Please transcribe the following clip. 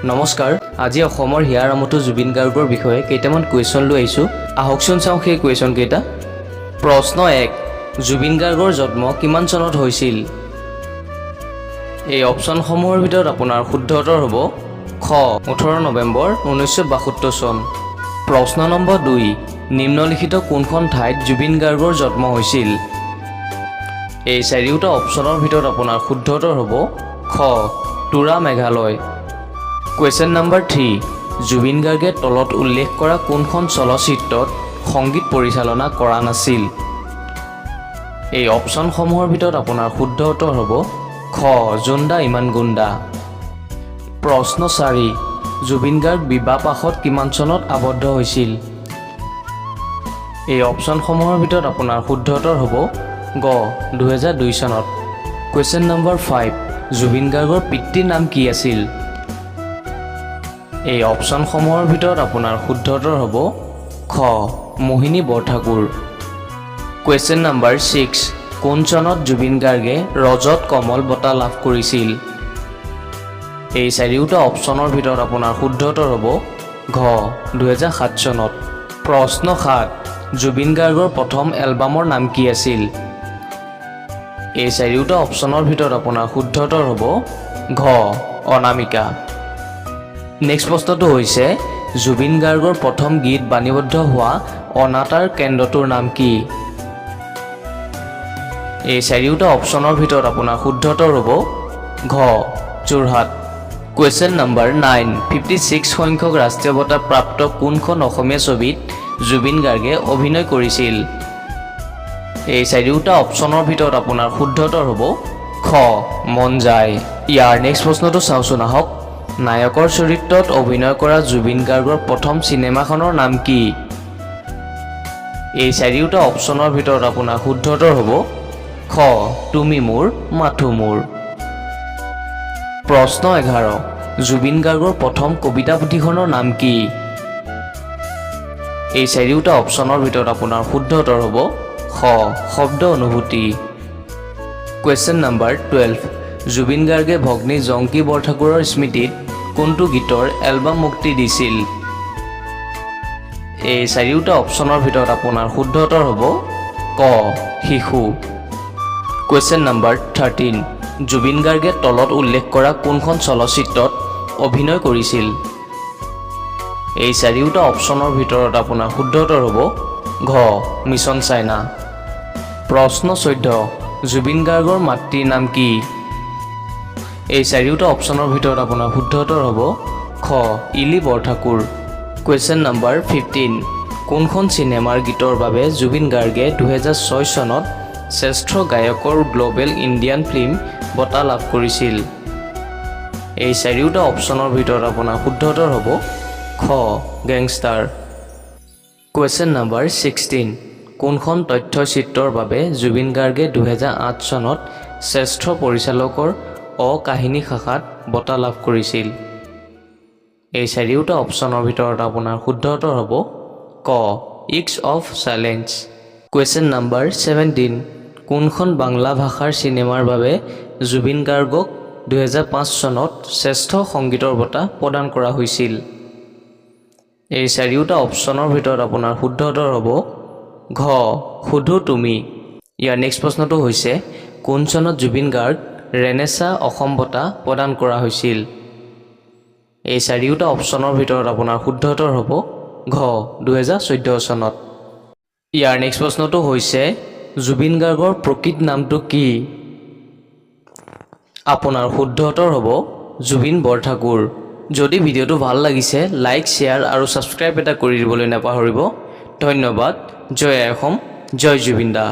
নমস্কাৰ, আজি অসমৰ হিয়াৰ আমঠু জুবিন গাৰ্গৰ বিষয়ে কেইটামান কুৱেশ্যন লৈ আহিছোঁ। আহকচোন চাওঁ সেই কুৱেশ্যন কেইটা। প্ৰশ্ন 1, জুবিন গাৰ্গৰ জন্ম কিমান চনত হৈছিল? এই অপশ্যনসমূহৰ ভিতৰত আপোনাৰ শুদ্ধ উত্তৰ হ'ব খ 18 নৱেম্বৰ 1972 চন। প্ৰশ্ন নম্বৰ 2, নিম্নলিখিত কোনখন ঠাইত জুবিন গাৰ্গৰ জন্ম হৈছিল? এই চাৰিওটা অপশ্যনৰ ভিতৰত আপোনাৰ শুদ্ধ উত্তৰ হ'ব খ তুৰা মেঘালয়। কুৱেশ্যন নম্বৰ 3, জুবিন গাৰ্গে তলত উল্লেখ কৰা কোনখন চলচ্চিত্ৰত সংগীত পৰিচালনা কৰা নাছিল? এই অপশ্যনসমূহৰ ভিতৰত আপোনাৰ শুদ্ধ উত্তৰ হ'ব খ জোনদা ইমান গুণ্ডা। প্ৰশ্ন 4, জুবিন গাৰ্গ বিবাহপাশত কিমান চনত আবদ্ধ হৈছিল? এই অপশ্যনসমূহৰ ভিতৰত আপোনাৰ শুদ্ধ উত্তৰ হ'ব গ 2002 চনত। কুৱেশ্যন নম্বৰ 5, জুবিন গাৰ্গৰ পিতৃৰ নাম কি আছিল? এই অপশ্যনসমূহৰ ভিতৰত আপোনাৰ শুদ্ধ উত্তৰ হ'ব খ মোহিনী বৰঠাকুৰ। কুৱেশ্যন নম্বৰ 6, কোন চনত জুবিন গাৰ্গে ৰজত কমল বঁটা লাভ কৰিছিল? এই চাৰিওটা অপশ্যনৰ ভিতৰত আপোনাৰ শুদ্ধ উত্তৰ হ'ব ঘ 2007 চনত। প্ৰশ্ন 7, জুবিন গাৰ্গৰ প্ৰথম এলবামৰ নাম কি আছিল? এই চাৰিওটা অপশ্যনৰ ভিতৰত আপোনাৰ শুদ্ধ উত্তৰ হ'ব ঘ অনামিকা। নেক্সট প্ৰশ্নটো হৈছে, জুবিন গাৰ্গৰ প্ৰথম গীত বাণীবদ্ধ হোৱা অনাতাঁৰ কেন্দ্ৰটোৰ নাম কি? এই চাৰিওটা অপশ্যনৰ ভিতৰত আপোনাৰ শুদ্ধ উত্তৰ হ'ব ঘ যোৰহাট। কুৱেশ্যন নম্বৰ 9, 56 সংখ্যক ৰাষ্ট্ৰীয় বঁটা প্ৰাপ্ত কোনখন অসমীয়া ছবিত জুবিন গাৰ্গে অভিনয় কৰিছিল? এই চাৰিওটা অপশ্যনৰ ভিতৰত আপোনাৰ শুদ্ধ উত্তৰ হ'ব খ মন যায়। ইয়াৰ নেক্সট প্ৰশ্নটো চাওঁচোন আহক। নায়কৰ চৰিত্ৰত অভিনয় কৰা জুবিন গাৰ্গৰ প্ৰথম চিনেমাখনৰ নাম কি? এই চাৰিওটা অপশ্যনৰ ভিতৰত আপোনাৰ শুদ্ধ উত্তৰ হ'ব খ তুমি মোৰ মাথো মোৰ। প্ৰশ্ন 11, জুবিন গাৰ্গৰ প্ৰথম কবিতা পুথিখনৰ নাম কি? এই চাৰিওটা অপশ্যনৰ ভিতৰত আপোনাৰ শুদ্ধ উত্তৰ হ'ব খ শব্দ অনুভূতি। কুৱেশ্যন নম্বৰ 12, জুবিন গাৰ্গে ভগ্নী জংকী বৰঠাকুৰৰ স্মৃতিত কোনটো গীতৰ এলবাম মুক্তি দিছিল? এই চাৰিওটা অপশ্যনৰ ভিতৰত আপোনাৰ শুদ্ধ উত্তৰ হ'ব ক শিশু। কুৱেশ্যন নম্বৰ 13, জুবিন গাৰ্গে তলত উল্লেখ কৰা কোনখন চলচ্চিত্ৰত অভিনয় কৰিছিল? এই চাৰিওটা অপশ্যনৰ ভিতৰত আপোনাৰ শুদ্ধ উত্তৰ হ'ব ঘ মিছন চাইনা। প্ৰশ্ন 14, জুবিন গাৰ্গৰ মাতৃৰ নাম কি? এই চাৰিওটা অপশ্যনৰ ভিতৰত আপোনাৰ শুদ্ধ উত্তৰ হ'ব খ ইলি বৰঠাকুৰ। কুৱেশ্যন নম্বৰ 15, কোনখন চিনেমাৰ গীতৰ বাবে জুবিন গাৰ্গে 2006 চনত শ্ৰেষ্ঠ গায়কৰ গ্ল'বেল ইণ্ডিয়ান ফিল্ম বঁটা লাভ কৰিছিল? এই চাৰিওটা অপশ্যনৰ ভিতৰত আপোনাৰ শুদ্ধ উত্তৰ হ'ব খ গেংষ্টাৰ। কুৱেশ্যন নম্বৰ 16, কোনখন তথ্যচিত্ৰৰ বাবে জুবিন গাৰ্গে 2008 চনত শ্ৰেষ্ঠ পৰিচালকৰ অকাহিনী শাখাত বঁটা লাভ কৰিছিল? এই চাৰিওটা অপশ্যনৰ ভিতৰত আপোনাৰ শুদ্ধ উত্তৰ হ'ব ক ইক্স অফ চাইলেঞ্চ। কুৱেশ্যন নম্বৰ 17, কোনখন বাংলা ভাষাৰ চিনেমাৰ বাবে জুবিন গাৰ্গক 2005 চনত শ্ৰেষ্ঠ সংগীতৰ বঁটা প্ৰদান কৰা হৈছিল? এই চাৰিওটা অপশ্যনৰ ভিতৰত আপোনাৰ শুদ্ধ উত্তৰ হ'ব ঘ সুধো তুমি। ইয়াৰ নেক্সট প্ৰশ্নটো হৈছে, কোন চনত জুবিন গাৰ্গ ৰেনেছা অসম বঁটা প্ৰদান কৰা হৈছিল? এই চাৰিওটা অপশ্যনৰ ভিতৰত আপোনাৰ শুদ্ধ উত্তৰ হ'ব ঘ 2014 চনত। ইয়াৰ নেক্সট প্ৰশ্নটো হৈছে, জুবিন গাৰ্গৰ প্ৰকৃত নামটো কি? আপোনাৰ শুদ্ধ উত্তৰ হ'ব জুবিন বৰঠাকুৰ। যদি ভিডিঅ'টো ভাল লাগিছে লাইক শ্বেয়াৰ আৰু ছাবস্ক্ৰাইব এটা কৰি দিবলৈ নাপাহৰিব। ধন্যবাদ। জয় অসম, জয় জুবিন দা।